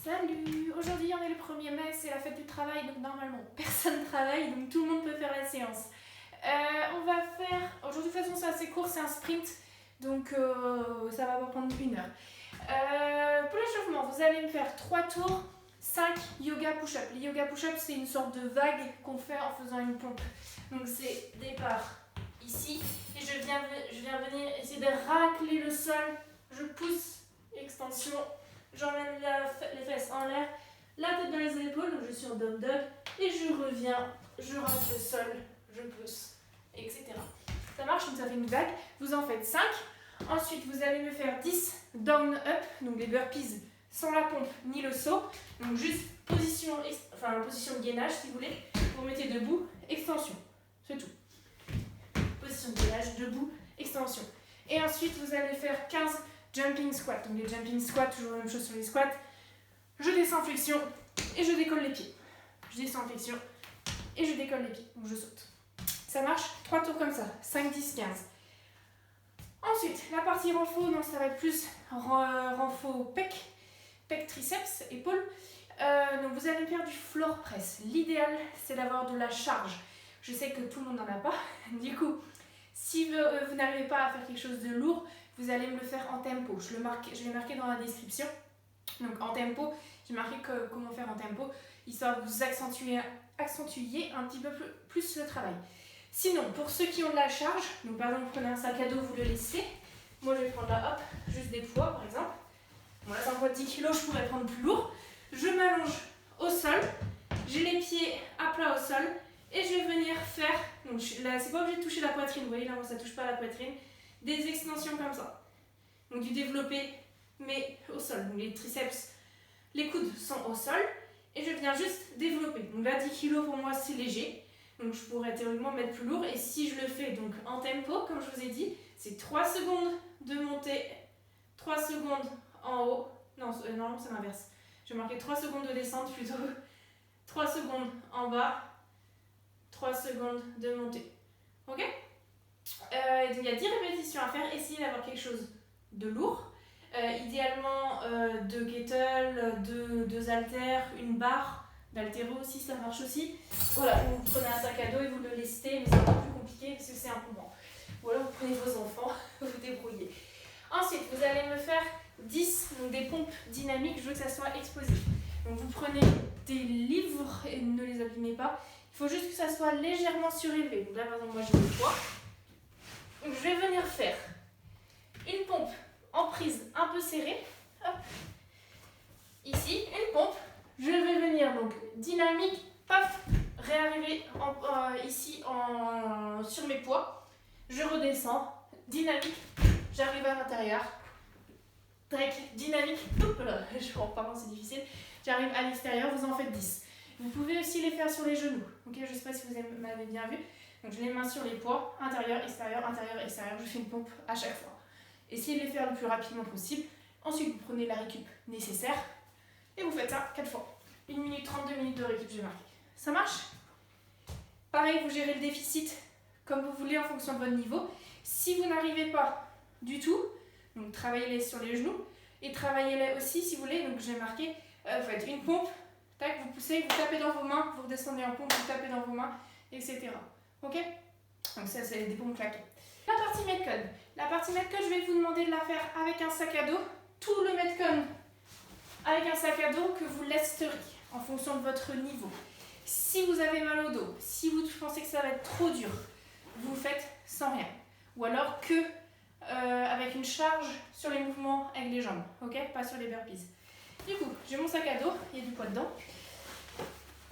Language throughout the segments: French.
Salut! Aujourd'hui on est le 1er mai, c'est la fête du travail, donc normalement personne ne travaille, donc tout le monde peut faire la séance. On va faire, aujourd'hui de toute façon c'est assez court, c'est un sprint, donc ça va pas prendre 1 heure. Pour l'échauffement, vous allez me faire 3 tours, 5 yoga push-up. Les yoga push-up c'est une sorte de vague qu'on fait en faisant une pompe. Donc c'est départ ici, et je viens venir essayer de racler le sol, je pousse, extension. J'emmène les fesses en l'air, la tête dans les épaules, donc je suis en dog dog, et je reviens, je racle le sol, je pousse, etc. Ça marche, donc ça fait une vague. Vous en faites 5. Ensuite, vous allez me faire 10 down up, donc les burpees sans la pompe ni le saut. Donc juste position de gainage si vous voulez. Vous mettez debout, extension. C'est tout. Position de gainage, debout, extension. Et ensuite, vous allez faire 15 jumping squat. Donc les jumping squats, toujours la même chose sur les squats. Je descends en flexion et je décolle les pieds. Je descends en flexion et je décolle les pieds. Donc je saute. Ça marche 3 tours comme ça. 5, 10, 15. Ensuite, la partie renfo, non, ça va être plus renfo pec, triceps, épaules. Donc vous allez faire du floor press. L'idéal, c'est d'avoir de la charge. Je sais que tout le monde n'en a pas. Du coup, si vous n'arrivez pas à faire quelque chose de lourd, vous allez me le faire en tempo. Je l'ai marqué dans la description. Donc en tempo, j'ai marqué comment faire en tempo, histoire de vous accentuer un petit peu plus le travail. Sinon, pour ceux qui ont de la charge, donc par exemple, vous prenez un sac à dos, vous le laissez. Moi, je vais prendre là, hop, juste des poids par exemple. Bon, là, c'est encore 10 kg, je pourrais prendre plus lourd. Je m'allonge au sol, j'ai les pieds à plat au sol et je vais venir faire, donc là, c'est pas obligé de toucher la poitrine, vous voyez, là, moi, ça touche pas la poitrine. Des extensions comme ça. Donc du développé, mais au sol. Donc les triceps, les coudes sont au sol. Et je viens juste développer. Donc là, 10 kg pour moi, c'est léger. Donc je pourrais théoriquement mettre plus lourd. Et si je le fais donc en tempo, comme je vous ai dit, c'est 3 secondes de montée, 3 secondes en haut. Non, normalement c'est l'inverse. Je vais marquer 3 secondes de descente plutôt. 3 secondes en bas, 3 secondes de montée. Ok ? Donc il y a 10 répétitions à faire, essayez d'avoir quelque chose de lourd, idéalement 2 kettle, 2 haltères, une barre d'haltéro aussi, ça marche aussi. Voilà, vous prenez un sac à dos et vous le lestez, mais c'est un peu plus compliqué parce que c'est encombrant. Ou alors vous prenez vos enfants, vous vous débrouillez. Ensuite, vous allez me faire 10, donc des pompes dynamiques, je veux que ça soit explosif. Donc vous prenez des livres et ne les abîmez pas, il faut juste que ça soit légèrement surélevé. Donc là par exemple, moi j'ai le poids. Donc je vais venir faire une pompe en prise un peu serrée. Hop. Ici, une pompe. Je vais venir donc dynamique, paf, réarriver ici sur mes poids. Je redescends, dynamique, j'arrive à l'intérieur. Tac, dynamique, hop là, pardon c'est difficile. J'arrive à l'extérieur, vous en faites 10. Vous pouvez aussi les faire sur les genoux. Ok, je ne sais pas si vous m'avez bien vu. Donc je les mains sur les poids, intérieur, extérieur, je fais une pompe à chaque fois. Essayez de les faire le plus rapidement possible. Ensuite, vous prenez la récup nécessaire et vous faites ça 4 fois. 1 minute 30, 2 minutes de récup, j'ai marqué. Ça marche ? Pareil, vous gérez le déficit comme vous voulez en fonction de votre niveau. Si vous n'arrivez pas du tout, donc travaillez-les sur les genoux et travaillez-les aussi si vous voulez. Donc j'ai marqué, vous faites une pompe, tac, vous poussez, vous tapez dans vos mains, vous redescendez en pompe, vous tapez dans vos mains, etc. Ok ? Donc ça, c'est des pompes claquées. La partie Metcon. La partie Metcon, je vais vous demander de la faire avec un sac à dos. Tout le Metcon avec un sac à dos que vous lesteriez en fonction de votre niveau. Si vous avez mal au dos, si vous pensez que ça va être trop dur, vous faites sans rien. Ou alors que avec une charge sur les mouvements avec les jambes. Ok ? Pas sur les burpees. Du coup, j'ai mon sac à dos, il y a du poids dedans.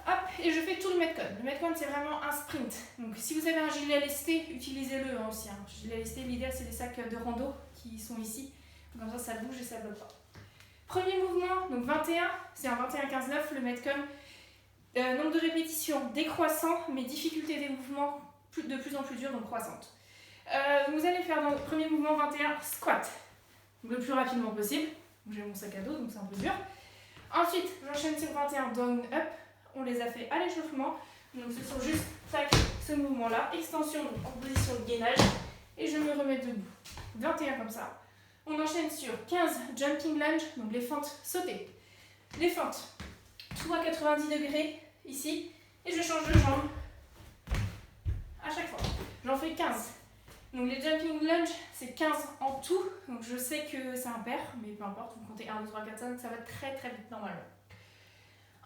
Hop, et je fais tout le Metcon. Le Metcon, c'est vraiment un sprint. Donc, si vous avez un gilet lesté, utilisez-le aussi. Gilet lesté, l'idéal, c'est des sacs de rando qui sont ici. Comme ça bouge et ça ne bloque pas. Premier mouvement, donc 21, c'est un 21-15-9, le Metcon. Nombre de répétitions décroissant, mais difficulté des mouvements de plus en plus dur, donc croissante. Vous allez faire dans le premier mouvement 21, squat. Donc, le plus rapidement possible. J'ai mon sac à dos, donc c'est un peu dur. Ensuite, j'enchaîne sur 21, down up. On les a fait à l'échauffement. Donc ce sont juste tac, ce mouvement-là. Extension donc, en position de gainage. Et je me remets debout. 21 comme ça. On enchaîne sur 15 jumping lunge, donc les fentes sautées. les fentes. Tout à 90 degrés ici. Et je change de jambe à chaque fois. J'en fais 15. Donc les jumping lunge, c'est 15 en tout. Donc je sais que c'est impair, mais peu importe, vous comptez 1, 2, 3, 4, 5, ça va très très vite normalement.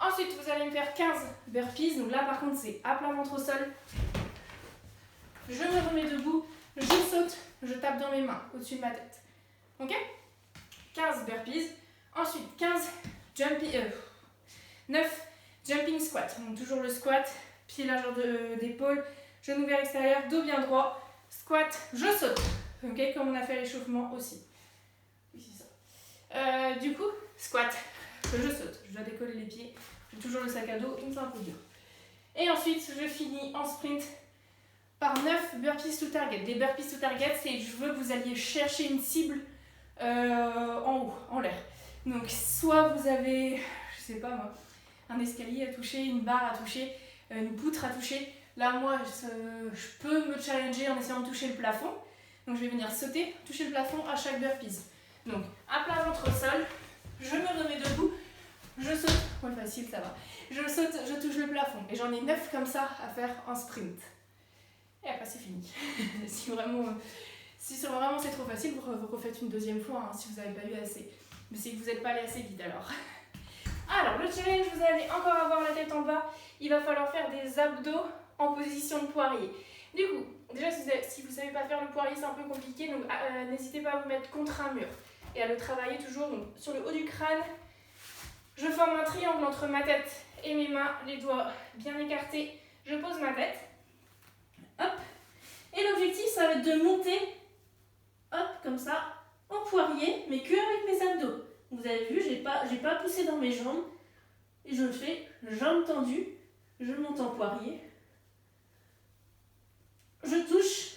Ensuite, vous allez me faire 15 burpees. Donc là par contre, c'est à plat ventre au sol. Je me remets debout, je saute, je tape dans mes mains au-dessus de ma tête. Ok? 15 burpees. Ensuite, 9 jumping squat. Donc toujours le squat, pied largeur d'épaule, genou vers l'extérieur, dos bien droit. Squat, je saute. Ok, comme on a fait l'échauffement aussi. Oui, c'est ça. Du coup, squat, je saute. Je dois décoller les pieds. J'ai toujours le sac à dos, il me fait un peu dur. Et ensuite, je finis en sprint par 9 burpees to target. Des burpees to target, c'est je veux que vous alliez chercher une cible en haut, en l'air. Donc, soit vous avez, je sais pas moi, un escalier à toucher, une barre à toucher, une poutre à toucher. Là, moi, je peux me challenger en essayant de toucher le plafond. Donc, je vais venir sauter, toucher le plafond à chaque burpees. Donc, à plat ventre au sol, je me remets debout, je saute. Ouais, facile, ça va. Je saute, je touche le plafond. Et j'en ai 9 comme ça à faire en sprint. Et après, c'est fini. si vraiment c'est trop facile, vous refaites une deuxième fois hein, si vous n'avez pas eu assez. Mais c'est que vous n'êtes pas allé assez vite alors. Alors, le challenge, vous allez encore avoir la tête en bas. Il va falloir faire des abdos en position de poirier. Du coup, déjà, si vous ne savez pas faire le poirier, c'est un peu compliqué. Donc, n'hésitez pas à vous mettre contre un mur et à le travailler toujours donc, sur le haut du crâne. Je forme un triangle entre ma tête et mes mains, les doigts bien écartés. Je pose ma tête. Hop. Et l'objectif, ça va être de monter, hop, comme ça, en poirier, mais que avec mes abdos. Vous avez vu, j'ai pas poussé dans mes jambes. Et je le fais, jambes tendues, je monte en poirier. Je touche,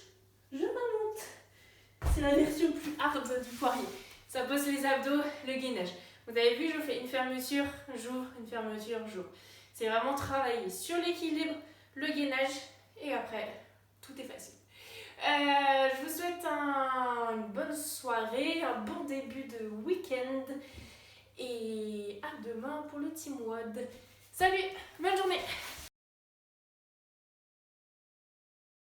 je remonte. C'est la version plus hard du poirier. Ça pose les abdos, le gainage. Vous avez vu, je fais une fermeture, j'ouvre, une fermeture, j'ouvre. C'est vraiment travailler sur l'équilibre, le gainage, et après, tout est facile. Je vous souhaite une bonne soirée, un bon début de week-end, et à demain pour le Team WOD. Salut, bonne journée!